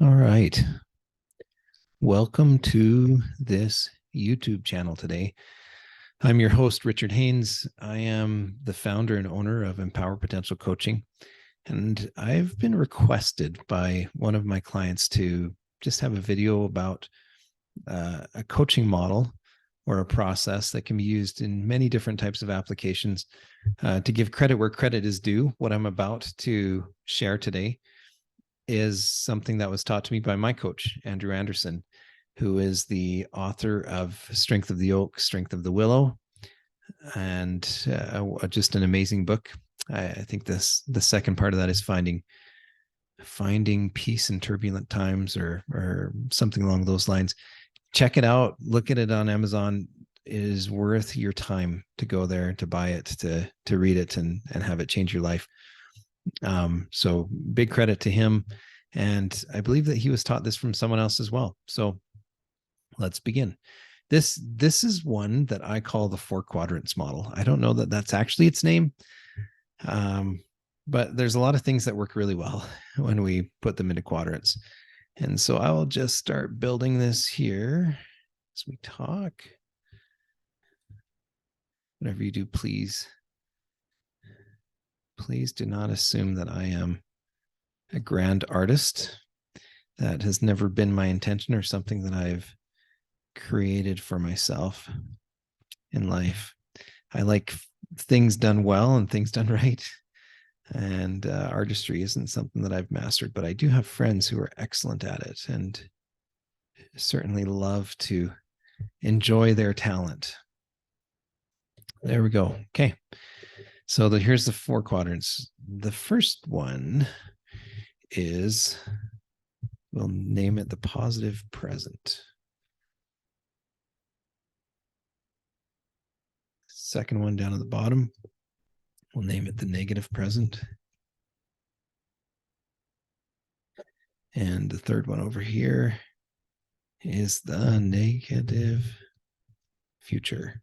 All right. Welcome to this YouTube channel today. I'm your host, Richard Haynes. I am the founder and owner of Empower Potential Coaching. And I've been requested by one of my clients to just have a video about a coaching model or a process that can be used in many different types of applications. To give credit where credit is due, what I'm about to share today is something that was taught to me by my coach, Andrew Anderson, who is the author of Strength of the Oak, Strength of the Willow, and just an amazing book. I think the second part of that is finding peace in turbulent times, or something along those lines. Check it out. Look at it on Amazon. It is worth your time to go there, to buy it, to read it, and have it change your life. So big credit to him. And I believe that he was taught this from someone else as well. So let's begin. This is one that I call the Four Quadrants Model. I don't know that that's actually its name, but there's a lot of things that work really well when we put them into quadrants. And so I will just start building this here as we talk. Whatever you do, please do not assume that I am a grand artist. That has never been my intention, or something that I've created for myself in life. I like things done well and things done right. And artistry isn't something that I've mastered, but I do have friends who are excellent at it and certainly love to enjoy their talent. There we go. Okay. So here's the four quadrants. The first one is, we'll name it the positive present. Second one down at the bottom, we'll name it the negative present. And the third one over here is the negative future.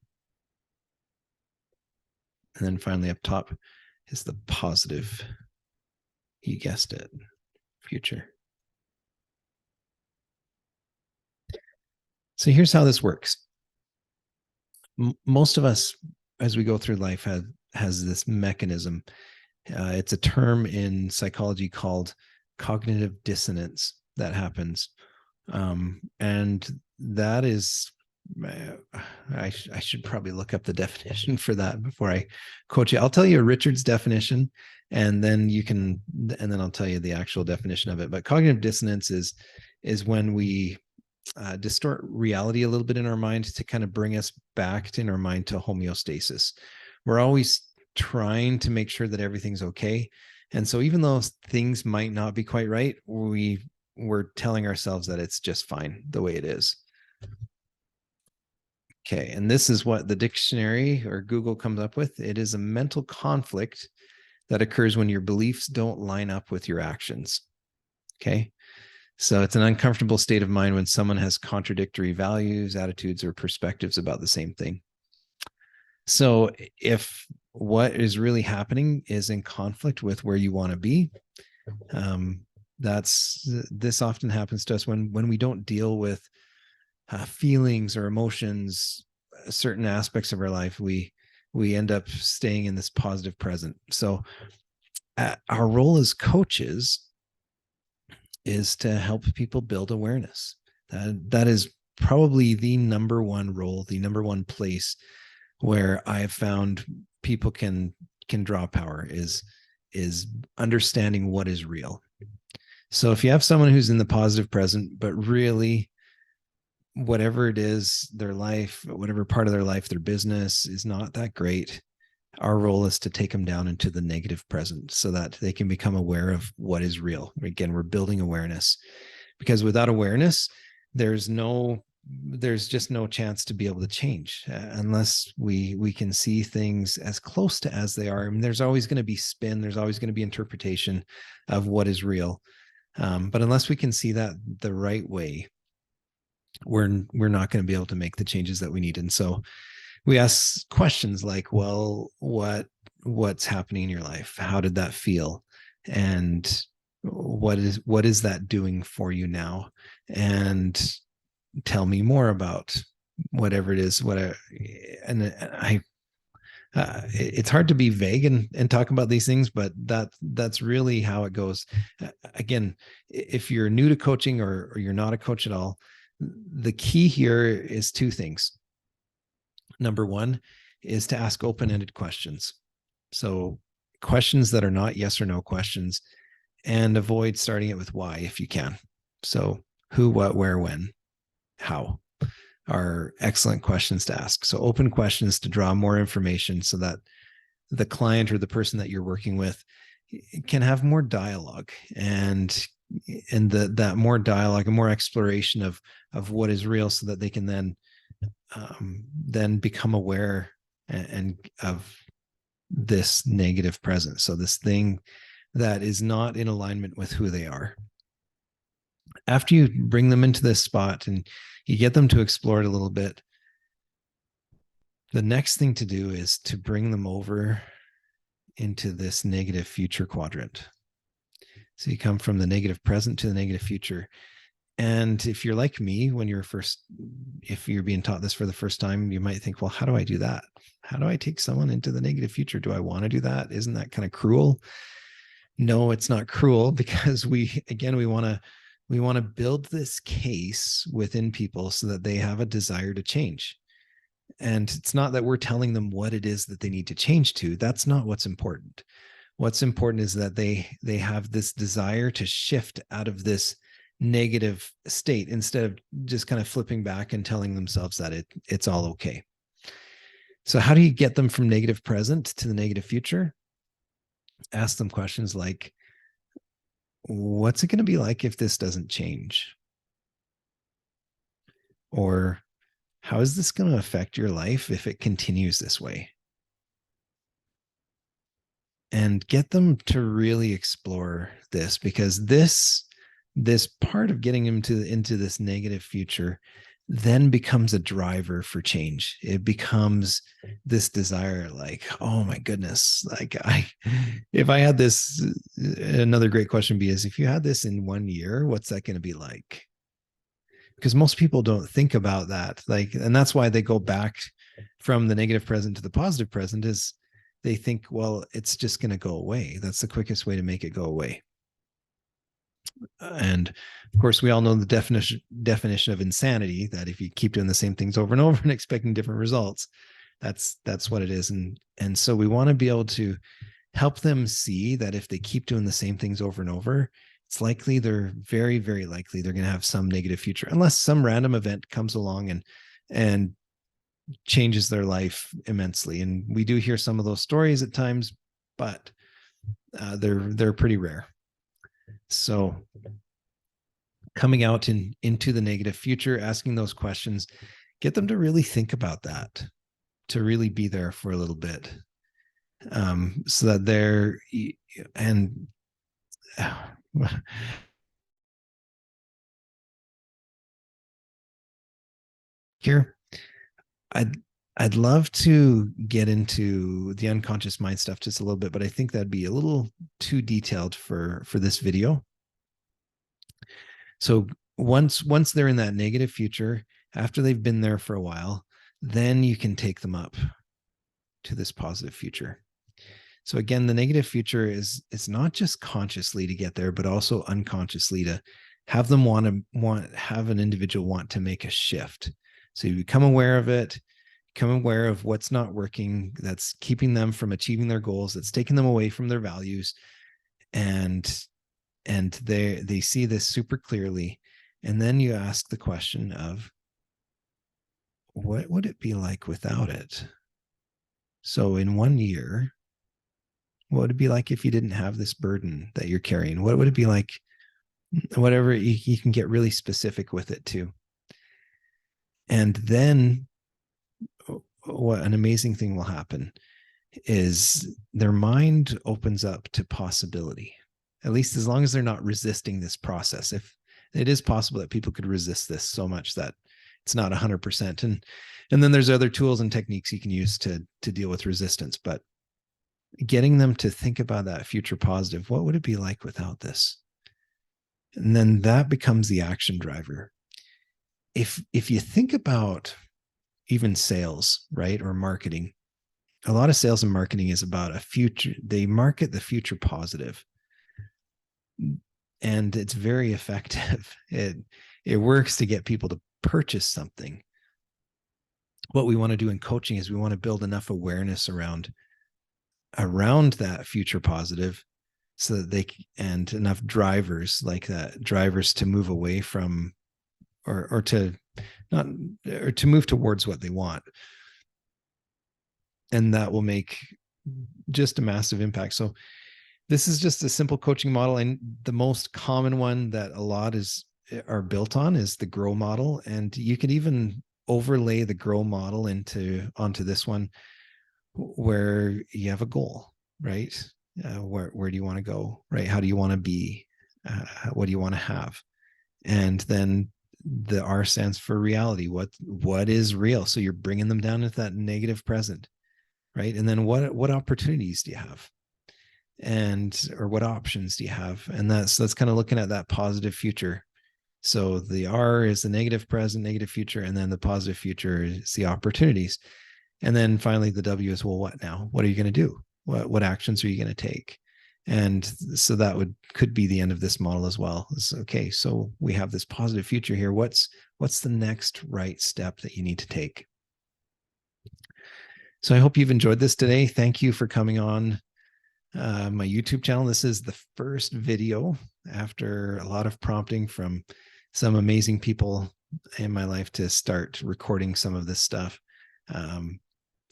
And then finally up top is the positive, you guessed it, future. So here's how this works. Most of us, as we go through life, has this mechanism. It's a term in psychology called cognitive dissonance that happens. And that is, I should probably look up the definition for that before I quote you. I'll tell you Richard's definition, and then I'll tell you the actual definition of it. But cognitive dissonance is when we distort reality a little bit in our mind to kind of bring us back in our mind to homeostasis. We're always trying to make sure that everything's okay. And so even though things might not be quite right, we're telling ourselves that it's just fine the way it is. Okay, and this is what the dictionary or Google comes up with. It is a mental conflict that occurs when your beliefs don't line up with your actions. Okay, so it's an uncomfortable state of mind when someone has contradictory values, attitudes, or perspectives about the same thing. So if what is really happening is in conflict with where you want to be, this often happens to us when we don't deal with feelings or emotions, certain aspects of our life. We end up staying in this positive present. So our role as coaches is to help people build awareness. That is probably the number one role, the number one place where I have found people can draw power is understanding what is real. So if you have someone who's in the positive present, but really whatever it is, their life, whatever part of their life, their business is not that great, our role is to take them down into the negative present so that they can become aware of what is real. Again, we're building awareness, because without awareness, there's just no chance to be able to change unless we can see things as close to as they are. I mean, there's always going to be spin. There's always going to be interpretation of what is real. But unless we can see that the right way, we're not going to be able to make the changes that we need. And so we ask questions like, well, what's happening in your life? How did that feel? And what is that doing for you now? And tell me more about whatever it is. It's hard to be vague and talk about these things, but that's really how it goes. Again, if you're new to coaching or you're not a coach at all, the key here is two things. Number one is to ask open-ended questions. So questions that are not yes or no questions, and avoid starting it with why if you can. So who, what, where, when, how are excellent questions to ask. So open questions to draw more information so that the client or the person that you're working with can have more dialogue and that more dialogue and more exploration of what is real, so that they can then become aware and of this negative presence. So this thing that is not in alignment with who they are. After you bring them into this spot and you get them to explore it a little bit, the next thing to do is to bring them over into this negative future quadrant. So you come from the negative present to the negative future. And if you're like me, if you're being taught this for the first time, you might think, well, how do I do that? How do I take someone into the negative future? Do I want to do that? Isn't that kind of cruel? No, it's not cruel, because we want to build this case within people so that they have a desire to change. And it's not that we're telling them what it is that they need to change to. That's not what's important. What's important is that they have this desire to shift out of this negative state, instead of just kind of flipping back and telling themselves that it's all okay. So how do you get them from negative present to the negative future? Ask them questions like, what's it going to be like if this doesn't change? Or how is this going to affect your life if it continues this way? And get them to really explore this, because this part of getting them into this negative future then becomes a driver for change. It becomes this desire, like, oh my goodness, like if I had this, another great question is, if you had this in 1 year, what's that going to be like? Because most people don't think about that. And that's why they go back from the negative present to the positive present, is they think, well, it's just going to go away. That's the quickest way to make it go away. And of course, we all know the definition of insanity, that if you keep doing the same things over and over and expecting different results, that's what it is. And so we want to be able to help them see that if they keep doing the same things over and over, it's likely, they're very, very likely they're going to have some negative future, unless some random event comes along and changes their life immensely. And we do hear some of those stories at times, but they're pretty rare. So coming out into the negative future, asking those questions, get them to really think about that, to really be there for a little bit, so that they're, and here, I'd love to get into the unconscious mind stuff just a little bit, but I think that'd be a little too detailed for this video. So once they're in that negative future, after they've been there for a while, then you can take them up to this positive future. So again, the negative future is, it's not just consciously to get there, but also unconsciously to have them have an individual want to make a shift. So you become aware of it, become aware of what's not working, that's keeping them from achieving their goals, that's taking them away from their values, and they see this super clearly. And then you ask the question of, what would it be like without it? So in 1 year, what would it be like if you didn't have this burden that you're carrying? What would it be like? Whatever, you can get really specific with it too. And then what an amazing thing will happen is their mind opens up to possibility, at least as long as they're not resisting this process. If it is possible that people could resist this so much that it's not 100%. And then there's other tools and techniques you can use to deal with resistance, but getting them to think about that future positive, what would it be like without this? And then that becomes the action driver. If you think about even sales, right, or marketing, a lot of sales and marketing is about a future. They market the future positive, and it's very effective. It works to get people to purchase something. What we want to do in coaching is we want to build enough awareness around that future positive, so that and enough drivers like that, drivers to move away from, or to not, or to move towards what they want. And that will make just a massive impact. So this is just a simple coaching model. And the most common one that a lot are built on is the grow model. And you could even overlay the grow model onto this one, where you have a goal, right? Where do you want to go, right? How do you want to be? What do you want to have? And then the R stands for reality. What is real? So you're bringing them down into that negative present, right? And then what opportunities do you have? Or what options do you have? And that's kind of looking at that positive future. So the R is the negative present, negative future, and then the positive future is the opportunities. And then finally the W is, well, what now? What are you going to do? What actions are you going to take? And so that could be the end of this model as well. It's, okay, so we have this positive future here. What's the next right step that you need to take? So I hope you've enjoyed this today. Thank you for coming on my YouTube channel. This is the first video after a lot of prompting from some amazing people in my life to start recording some of this stuff.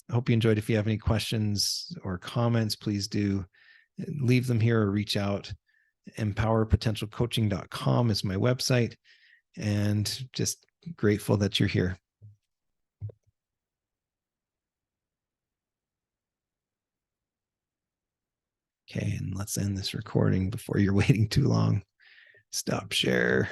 I hope you enjoyed. If you have any questions or comments, please do leave them here or reach out. empowerpotentialcoaching.com is my website, and just grateful that you're here. Okay, and let's end this recording before you're waiting too long. Stop share.